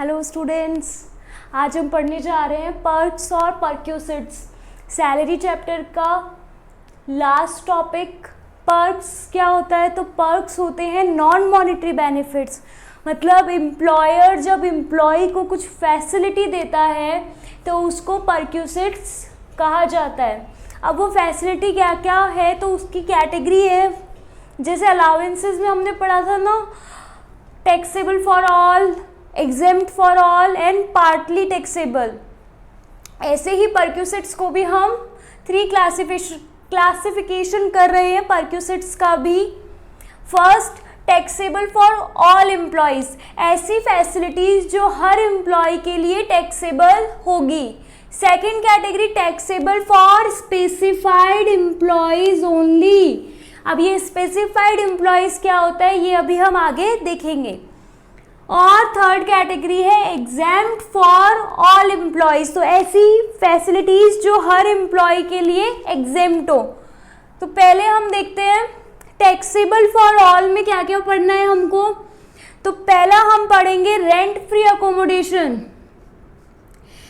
Hello students, आज हम पढ़ने जा रहे हैं पर्क्स और परक्यूसिट्स, सैलरी चैप्टर का लास्ट टॉपिक। पर्क्स क्या होता है? तो पर्क्स होते हैं नॉन मॉनेटरी बेनिफिट्स, मतलब एम्प्लॉयर जब एम्प्लॉय को कुछ फैसिलिटी देता है तो उसको परक्यूसिट्स कहा जाता है। अब वो फैसिलिटी क्या क्या है तो उसकी कैटेगरी है, जैसे अलाउंसेस में हमने पढ़ा था ना, taxable for all, exempt for all and partly taxable. ऐसे ही परक्यूसिट्स को भी हम 3 क्लासिफिकेशन कर रहे हैं परक्यूसिट्स का भी। First, taxable for all employees, ऐसी फैसिलिटीज़ जो हर एम्प्लॉय के लिए टैक्सेबल होगी। Second category, taxable for specified employees only. अब ये स्पेसिफाइड एम्प्लॉयज़ क्या होता है ये अभी हम आगे देखेंगे। और थर्ड कैटेगरी है एग्जेम्प्ट फॉर ऑल एम्प्लॉयज़, तो ऐसी फैसिलिटीज़ जो हर एम्प्लॉय के लिए एग्जेम्प्ट हो। तो पहले हम देखते हैं टैक्सेबल फॉर ऑल में क्या क्या पढ़ना है हमको। तो पहला हम पढ़ेंगे रेंट फ्री अकोमोडेशन।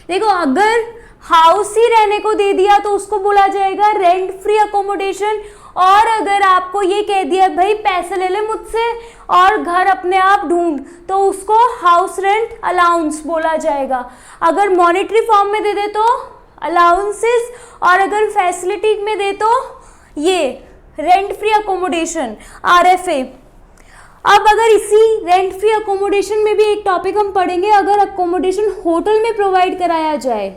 देखो, अगर हाउस ही रहने को दे दिया तो उसको बोला जाएगा रेंट फ्री अकोमोडेशन, और अगर आपको ये कह दिया भाई पैसे ले ले मुझसे और घर अपने आप ढूंढ, तो उसको हाउस रेंट अलाउंस बोला जाएगा। अगर मॉनेटरी फॉर्म में दे दे तो अलाउंसेस, और अगर फैसिलिटी में दे तो ये रेंट फ्री अकोमोडेशन, RFA। अब अगर इसी रेंट फ्री अकोमोडेशन में भी एक टॉपिक हम पढ़ेंगे, अगर अकोमोडेशन होटल में प्रोवाइड कराया जाए।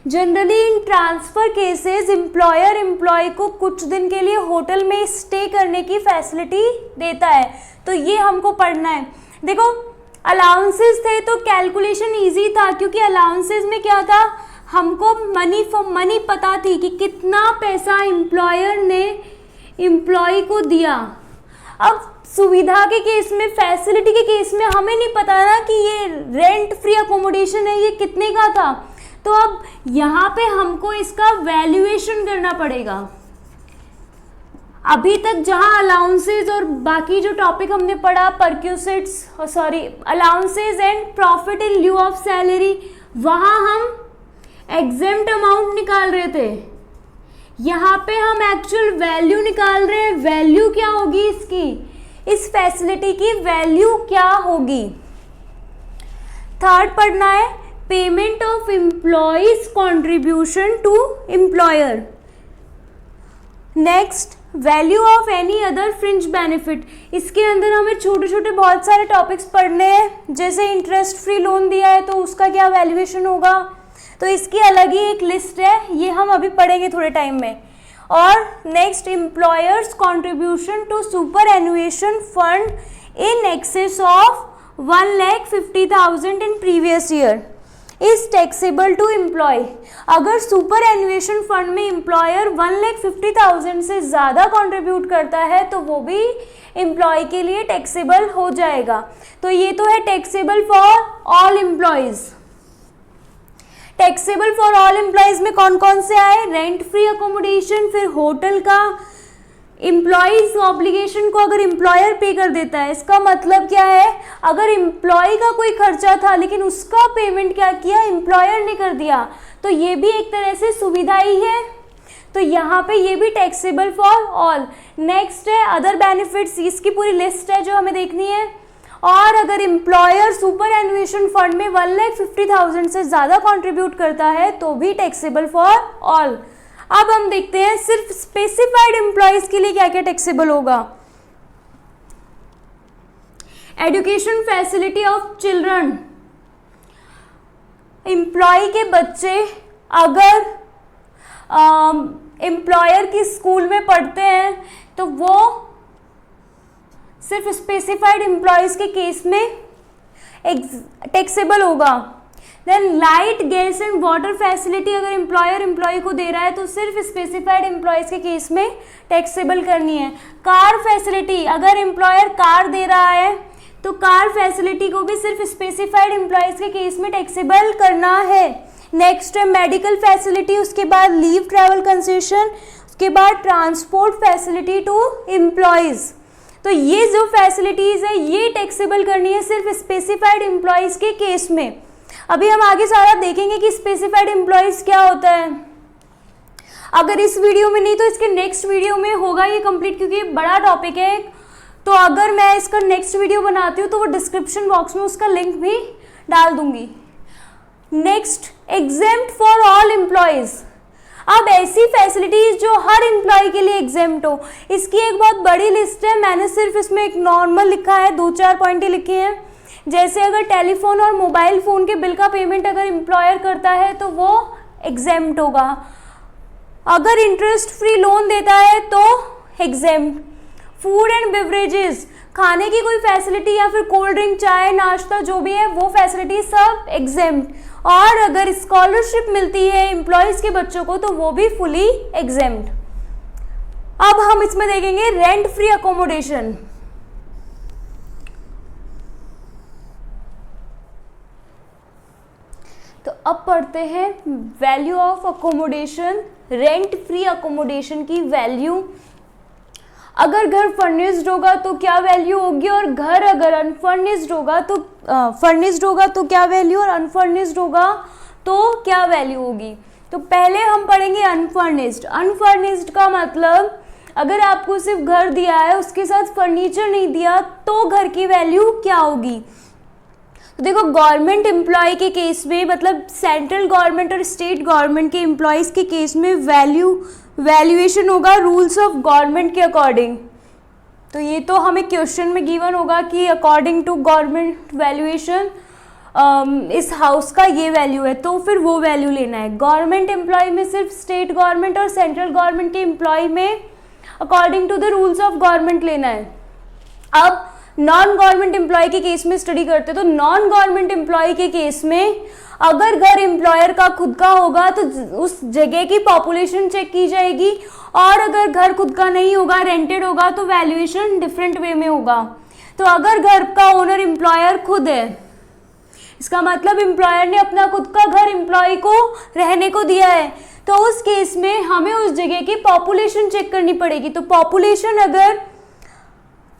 Generally in transfer cases employer employee को कुछ दिन के लिए होटल में स्टे करने की फैसिलिटी देता है, तो ये हमको पढ़ना है। देखो, अलाउंसेस थे तो कैलकुलेशन इजी था, क्योंकि अलाउंसेस में क्या था, हमको मनी फॉर मनी पता थी कि कितना पैसा एम्प्लॉयर ने एम्प्लॉय को दिया। अब सुविधा के केस में, फैसिलिटी के केस में हमें नहीं पता ना कि ये रेंट फ्री अकोमोडेशन है, ये कितने का था। तो अब यहाँ पे हमको इसका वैल्यूएशन करना पड़ेगा। अभी तक जहाँ अलाउंसेस और बाकी जो टॉपिक हमने पढ़ा, perquisites, allowances and profit in lieu of salary, वहाँ हम एग्जेम्प्ट अमाउंट निकाल रहे थे। यहाँ पे हम एक्चुअल वैल्यू निकाल रहे हैं। वैल्यू क्या होगी इसकी, इस फैसिलिटी की वैल्यू क्या होगी। थर्ड पढ़ना है payment of employees contribution to employer. Next, value of any other fringe benefit. इसके अंदर हमें छोटे छोटे बहुत सारे टॉपिक्स पढ़ने हैं, जैसे इंटरेस्ट फ्री लोन दिया है तो उसका क्या वैल्यूएशन होगा, तो इसकी अलग ही एक लिस्ट है, ये हम अभी पढ़ेंगे थोड़े टाइम में। और next, employer's contribution to superannuation fund in excess of 1,50,000 in previous year is taxable to employee. अगर सुपर एनुएशन फंड में एम्प्लॉयर 1,50,000 से ज़्यादा कंट्रीब्यूट करता है तो वो भी एम्प्लॉय के लिए टैक्सेबल हो जाएगा। तो ये तो है taxable for all employees. Taxable for all employees में कौन कौन से आए, रेंट फ्री अकोमोडेशन, फिर होटल का, एम्प्लॉयज़ ऑब्लिगेशन को अगर एम्प्लॉयर पे कर देता है। इसका मतलब क्या है, अगर एम्प्लॉय का कोई खर्चा था लेकिन उसका पेमेंट क्या किया, एम्प्लॉयर ने कर दिया, तो ये भी एक तरह से सुविधा ही है, तो यहाँ पे ये भी टैक्सेबल फॉर ऑल। नेक्स्ट है अदर बेनिफिट्स, इसकी पूरी लिस्ट है जो हमें देखनी है। और अगर एम्प्लॉयर सुपर एनुएशन फंड में 1,50,000 से ज़्यादा कंट्रीब्यूट करता है तो भी टैक्सेबल फॉर ऑल। अब हम देखते हैं सिर्फ स्पेसिफाइड एम्प्लॉयज के लिए क्या क्या टैक्सेबल होगा। Education facility of children, employee के बच्चे अगर एम्प्लॉयर की स्कूल में पढ़ते हैं तो वो सिर्फ स्पेसिफाइड एम्प्लॉयज के केस में टैक्सेबल होगा। Then light gas and water facility अगर एम्प्लॉयर एम्प्लॉय को दे रहा है तो सिर्फ स्पेसिफाइड एम्प्लॉयज़ के केस में टैक्सेबल करनी है। कार फैसिलिटी, अगर एम्प्लॉयर कार दे रहा है तो कार फैसिलिटी को भी सिर्फ स्पेसिफाइड एम्प्लॉयज़ के केस में टैक्सेबल करना है। नेक्स्ट है मेडिकल फैसिलिटी, उसके बाद लीव ट्रैवल कंसेशन, उसके बाद ट्रांसपोर्ट फैसिलिटी टू एम्प्लॉयज़। तो ये जो फैसिलिटीज़ है ये टैक्सेबल करनी है सिर्फ स्पेसिफाइड एम्प्लॉयज़ के केस में। अभी हम आगे सारा देखेंगे कि स्पेसिफाइड एम्प्लॉयज़ क्या होता है। अगर इस वीडियो में नहीं तो इसके नेक्स्ट वीडियो में होगा ये कंप्लीट, क्योंकि ये बड़ा टॉपिक है। तो अगर मैं इसका नेक्स्ट वीडियो बनाती हूँ तो वो डिस्क्रिप्शन बॉक्स में उसका लिंक भी डाल दूंगी। Next, exempt for all employees. अब ऐसी फैसिलिटीज जो हर एम्प्लॉय के लिए एग्जेम्प्ट हो, इसकी एक बहुत बड़ी लिस्ट है। मैंने सिर्फ इसमें एक नॉर्मल लिखा है, 2-4 पॉइंट ही लिखे हैं। जैसे अगर टेलीफोन और मोबाइल फ़ोन के बिल का पेमेंट अगर एम्प्लॉयर करता है तो वो एग्जेम्प्ट होगा। अगर इंटरेस्ट फ्री लोन देता है तो एग्जेम्प्ट। फूड एंड बेवरेजेस, खाने की कोई फैसिलिटी या फिर कोल्ड ड्रिंक, चाय, नाश्ता जो भी है वो फैसिलिटी सब एग्जेम्प्ट। और अगर स्कॉलरशिप मिलती है एम्प्लॉयज़ के बच्चों को तो वो भी फुली एग्जेम्प्ट। अब हम इसमें देखेंगे रेंट फ्री अकोमोडेशन। तो अब पढ़ते हैं value of accommodation, rent free accommodation की वैल्यू। अगर घर फर्निश्ड होगा तो क्या वैल्यू होगी, और घर अगर अनफर्निश्ड होगा तो फर्निश्ड होगा तो क्या वैल्यू, और अनफर्निश्ड होगा तो क्या वैल्यू होगी। तो पहले हम पढ़ेंगे अनफर्निश्ड। अनफर्निश्ड का मतलब अगर आपको सिर्फ घर दिया है, उसके साथ फर्नीचर नहीं दिया, तो घर की वैल्यू क्या होगी। तो देखो, गवर्नमेंट एम्प्लॉय के केस में, मतलब सेंट्रल गवर्नमेंट और स्टेट गवर्नमेंट के एम्प्लॉयज़ के केस में वैल्यूएशन होगा रूल्स ऑफ गवर्नमेंट के अकॉर्डिंग। तो ये तो हमें क्वेश्चन में गिवन होगा कि अकॉर्डिंग टू गवर्नमेंट वैल्यूएशन इस हाउस का ये वैल्यू है, तो फिर वो वैल्यू लेना है। गवर्नमेंट एम्प्लॉय में सिर्फ स्टेट गवर्नमेंट और सेंट्रल गवर्नमेंट के एम्प्लॉय में according to the rules of government लेना है। अब नॉन गवर्नमेंट एम्प्लॉय के केस में स्टडी करते, तो नॉन गवर्नमेंट एम्प्लॉय के केस में अगर घर एम्प्लॉयर का खुद का होगा तो उस जगह की पॉपुलेशन चेक की जाएगी, और अगर घर खुद का नहीं होगा, रेंटेड होगा, तो वैल्यूएशन डिफरेंट वे में होगा। तो अगर घर का ओनर एम्प्लॉयर खुद है, इसका मतलब एम्प्लॉयर ने अपना खुद का घर एम्प्लॉय को रहने को दिया है, तो उस केस में हमें उस जगह की पॉपुलेशन चेक करनी पड़ेगी। तो पॉपुलेशन अगर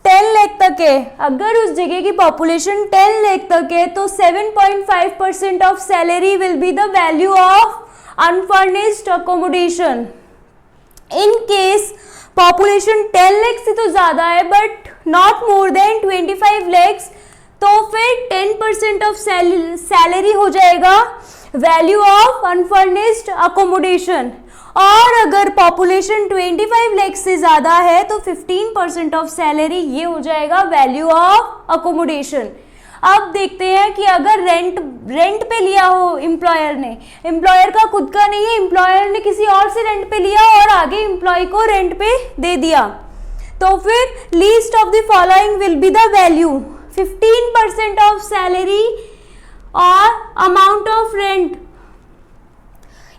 10 लाख तक है, अगर उस जगह की पॉपुलेशन 10 लाख तक है, तो 7.5% of salary will be the value of unfurnished accommodation. In case population 10 lakh से तो ज़्यादा है but not more than 25 lakhs, तो फिर 10% ऑफ सैलरी हो जाएगा वैल्यू ऑफ अनफर्निश्ड अकोमोडेशन। और अगर पॉपुलेशन 25 लाख से ज़्यादा है तो 15% ऑफ सैलरी ये हो जाएगा वैल्यू ऑफ अकोमोडेशन। अब देखते हैं कि अगर रेंट पे लिया हो एम्प्लॉयर ने, एम्प्लॉयर का खुद का नहीं है, एम्प्लॉयर ने किसी और से रेंट पे लिया और आगे एम्प्लॉय को रेंट पे दे दिया, तो फिर least of the following will be the value 15% of salary और अमाउंट ऑफ रेंट।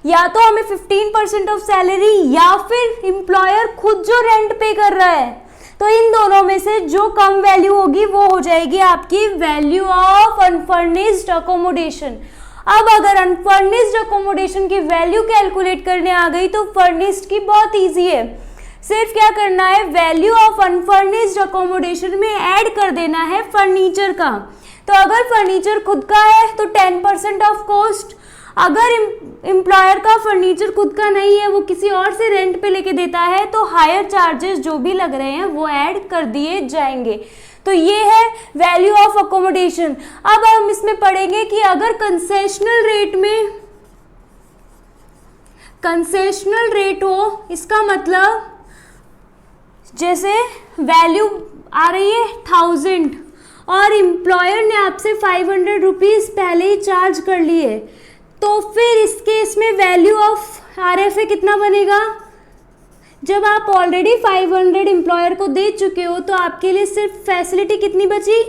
या तो हमें 15% ऑफ सैलरी या फिर एम्प्लॉयर खुद जो रेंट पे कर रहा है, तो इन दोनों में से जो कम वैल्यू होगी वो हो जाएगी आपकी वैल्यू ऑफ अनफर्निश्ड अकोमोडेशन। अब अगर अनफर्निश्ड अकोमोडेशन की वैल्यू कैलकुलेट करने आ गई तो फर्निश्ड की बहुत इजी है। सिर्फ क्या करना है, वैल्यू ऑफ अनफर्निश्ड अकोमोडेशन में ऐड कर देना है फर्नीचर का। तो अगर फर्नीचर खुद का है तो 10% ऑफ कॉस्ट, अगर एम्प्लॉयर का फर्नीचर खुद का नहीं है, वो किसी और से रेंट पे लेके देता है, तो हायर चार्जेस जो भी लग रहे हैं वो ऐड कर दिए जाएंगे। तो ये है वैल्यू ऑफ अकोमोडेशन। अब हम इसमें पढ़ेंगे कि अगर कंसेशनल रेट हो, इसका मतलब जैसे वैल्यू आ रही है 1000 और एम्प्लॉयर ने आपसे 500 रुपीज़ पहले ही चार्ज कर लिए, तो फिर इस केस में वैल्यू ऑफ RFA कितना बनेगा। जब आप ऑलरेडी 500 एम्प्लॉयर को दे चुके हो तो आपके लिए सिर्फ फैसिलिटी कितनी बची,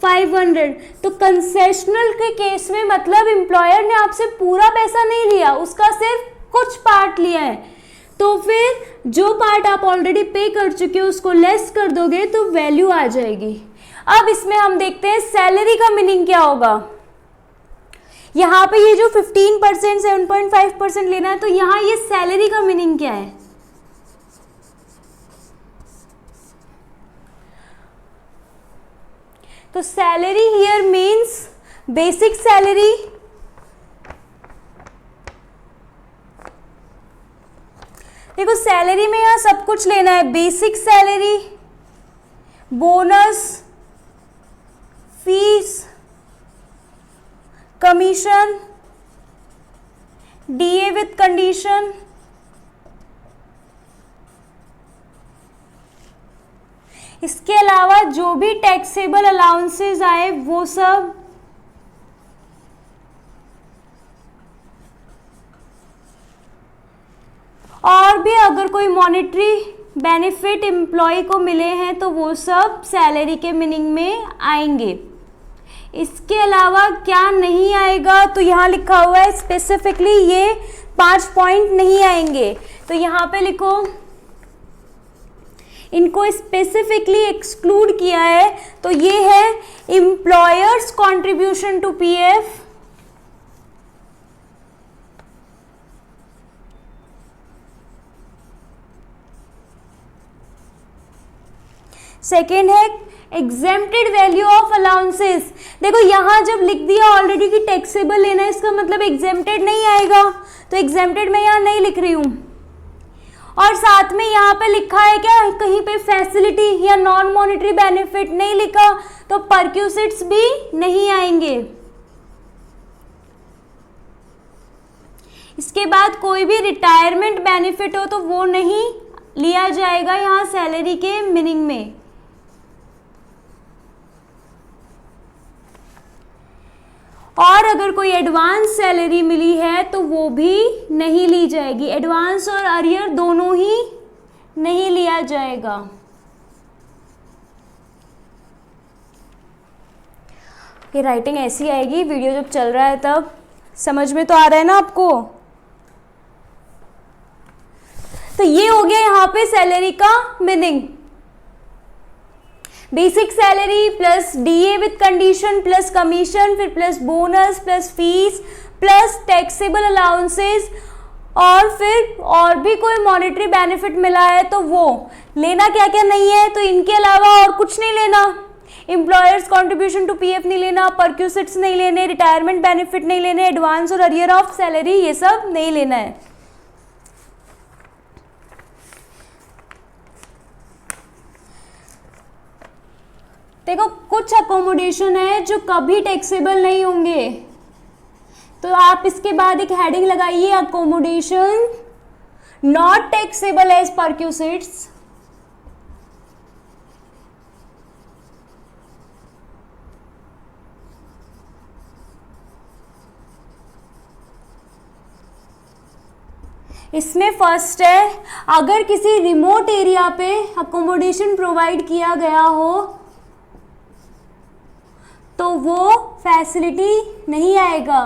500। तो कंसेशनल के केस में मतलब एम्प्लॉयर ने आपसे पूरा पैसा नहीं लिया, उसका सिर्फ कुछ पार्ट लिया है, तो फिर जो पार्ट आप ऑलरेडी पे कर चुके हो उसको लेस कर दोगे तो वैल्यू आ जाएगी। अब इसमें हम देखते हैं सैलरी का मीनिंग क्या होगा। यहाँ पे ये जो 15% 7.5% लेना है, तो यहाँ ये सैलरी का मीनिंग क्या है। तो salary here means basic salary, देखो सैलरी में यहाँ सब कुछ लेना है, basic salary, bonus, fees, commission, DA with condition, इसके अलावा जो भी टैक्सेबल अलाउंसेस आए वो सब, और भी अगर कोई मॉनेटरी बेनिफिट एम्प्लॉय को मिले हैं तो वो सब सैलरी के मीनिंग में आएंगे। इसके अलावा क्या नहीं आएगा, तो यहाँ लिखा हुआ है स्पेसिफिकली ये 5 पॉइंट नहीं आएंगे, तो यहाँ पे लिखो इनको स्पेसिफिकली एक्सक्लूड किया है, तो ये है employers contribution to PF, second है एग्जेम्प्टेड वैल्यू ऑफ अलाउंसेस। देखो यहाँ जब लिख दिया ऑलरेडी कि टैक्सेबल लेना है, इसका मतलब एग्जेम्प्टेड नहीं आएगा, तो एग्जेम्प्टेड मैं यहाँ नहीं लिख रही हूँ। और साथ में यहाँ पे लिखा है क्या, कहीं पे फैसिलिटी या नॉन मॉनेटरी बेनिफिट नहीं लिखा, तो परक्यूसिट्स भी नहीं आएंगे। इसके बाद कोई भी रिटायरमेंट बेनिफिट हो तो वो नहीं लिया जाएगा यहाँ सैलरी के मीनिंग में। और अगर कोई एडवांस सैलरी मिली है तो वो भी नहीं ली जाएगी, एडवांस और अरियर दोनों ही नहीं लिया जाएगा। ये राइटिंग ऐसी आएगी, वीडियो जब चल रहा है तब समझ में तो आ रहा है ना आपको। तो ये हो गया यहाँ पे सैलरी का meaning, basic salary plus DA with condition plus commission, फिर plus bonus plus fees plus taxable allowances, और फिर और भी कोई मॉनेटरी बेनिफिट मिला है तो वो लेना क्या क्या नहीं है, तो इनके अलावा और कुछ नहीं लेना, एम्प्लॉयर्स कंट्रीब्यूशन टू पीएफ नहीं लेना, परक्यूसिट्स नहीं लेने, रिटायरमेंट बेनिफिट नहीं लेने, एडवांस और अरियर ऑफ सैलरी ये सब नहीं लेना है। देखो कुछ अकोमोडेशन है जो कभी टैक्सेबल नहीं होंगे, तो आप इसके बाद एक हेडिंग लगाइए, अकोमोडेशन नॉट टैक्सेबल एज परक्यूसिट्स। इसमें फर्स्ट है, अगर किसी रिमोट एरिया पे अकोमोडेशन प्रोवाइड किया गया हो तो वो फैसिलिटी नहीं आएगा,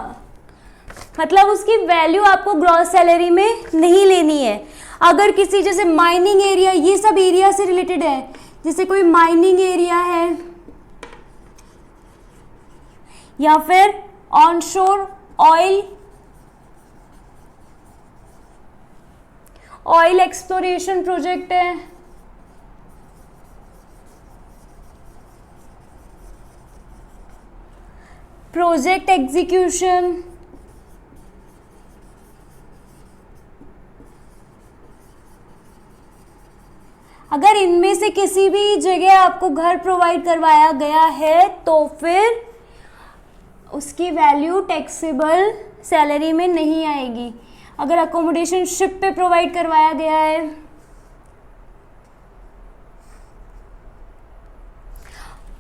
मतलब उसकी वैल्यू आपको ग्रॉस सैलरी में नहीं लेनी है। अगर किसी जैसे माइनिंग एरिया, ये सब एरिया से रिलेटेड है, जैसे कोई माइनिंग एरिया है या फिर ऑनशोर ऑयल एक्सप्लोरेशन प्रोजेक्ट है, प्रोजेक्ट एग्जीक्यूशन, अगर इनमें से किसी भी जगह आपको घर प्रोवाइड करवाया गया है तो फिर उसकी वैल्यू टैक्सेबल सैलरी में नहीं आएगी। अगर अकोमोडेशन शिप पे प्रोवाइड करवाया गया है,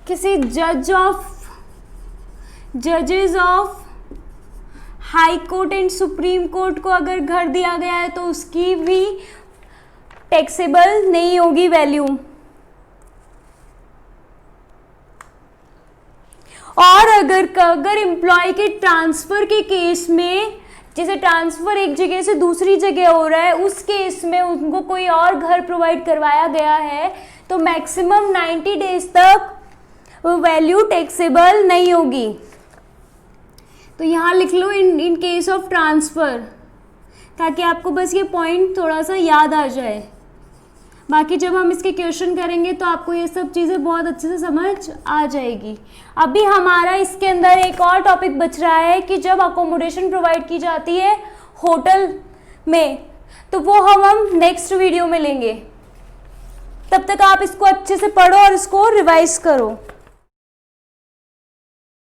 किसी जजेस of high court and supreme court को अगर घर दिया गया है तो उसकी भी टैक्सेबल नहीं होगी वैल्यू। और अगर एम्प्लॉय के ट्रांसफर के केस में, जैसे ट्रांसफर एक जगह से दूसरी जगह हो रहा है, उस केस में उनको कोई और घर प्रोवाइड करवाया गया है तो मैक्सिमम 90 डेज तक वो वैल्यू टैक्सेबल नहीं होगी। तो यहाँ लिख लो इन केस ऑफ ट्रांसफर, ताकि आपको बस ये पॉइंट थोड़ा सा याद आ जाए। बाकी जब हम इसके क्वेश्चन करेंगे तो आपको ये सब चीज़ें बहुत अच्छे से समझ आ जाएगी। अभी हमारा इसके अंदर एक और टॉपिक बच रहा है कि जब अकोमोडेशन प्रोवाइड की जाती है होटल में, तो वो हम नेक्स्ट वीडियो में लेंगे। तब तक आप इसको अच्छे से पढ़ो और इसको रिवाइज करो।